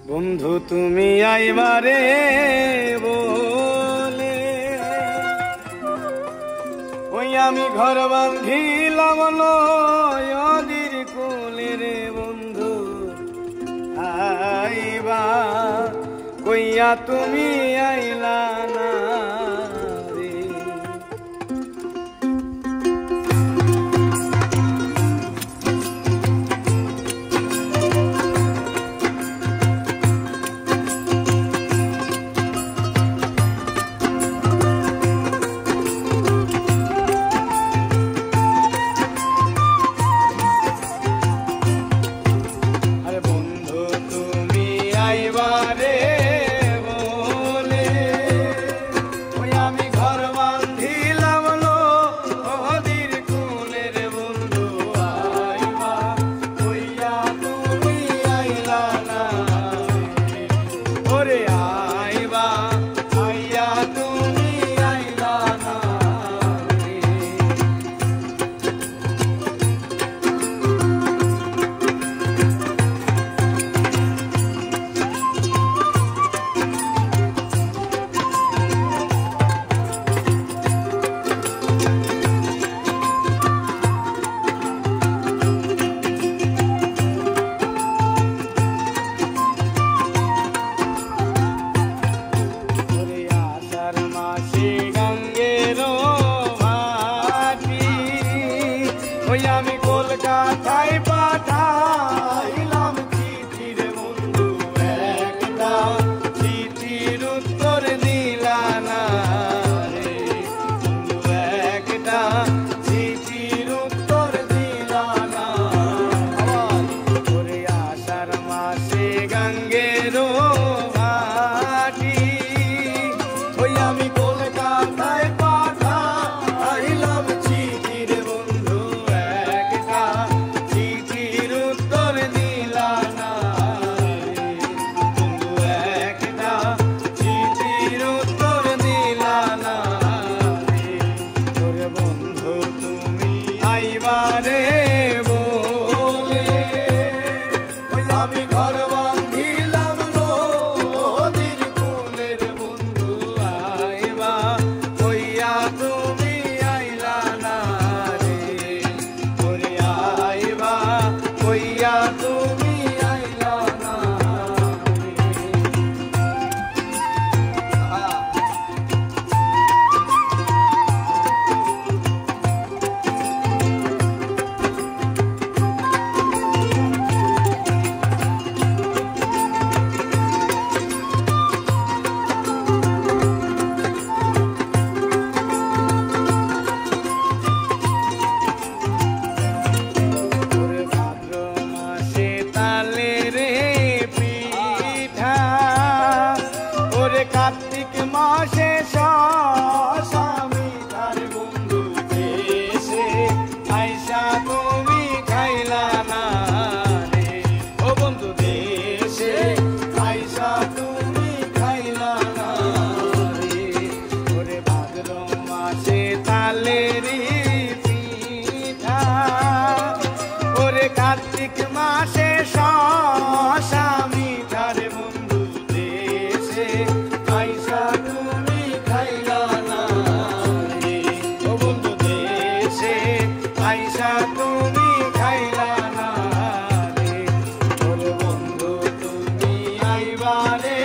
বন্ধু তুমি আইবারে বলে ওই আমি ঘর বাঁধিলাম নদীর কোলে রে বন্ধু আইবা কইয়া তুমি আইলা না রে। আমি কলকাতায় পাঠাইলাম চিঠি রে বন্ধু একটা, চিঠির উত্তর দিলা না রে বন্ধু একটা, চিঠির উত্তর দিলা না। ওরে আষাঢ় মাসে গঙ্গের ঘাটি ওই আমি কলকাতায় পাঠাইলাম চিঠি রে বন্ধু একটা, চিঠির উত্তর দিলা না রে বন্ধু একটা, চিঠির উত্তর দিলা না রে। ওরে বন্ধু তুমি আইবারে বলে ওই আমি ঘর বাঁধিলাম নদীর কোলে রে বন্ধু আইবা কইয়া তুমি আইলা না রে। ওরে আইবা কইয়া তুমি আইলা না রে। ওরে ভাদ্র মাসে তালে রে পিঠা, ওরে কার্তিক মাসে মিঠার বন্ধু দেশে আইসা তুমি খাইলা না রে ও বন্ধু দেশে আইসা তুমি খাইলা না রে। ওরে ভাদ্র মাসে তালে রে পিঠা, ওরে কার্তিক মাসে মিঠার বন্ধু দেশে আইসা তুমি খাইলা না রে ও বন্ধু দেশে আইসা তুমি খাইলা না রে। ওরে বন্ধু তুমি আইবারে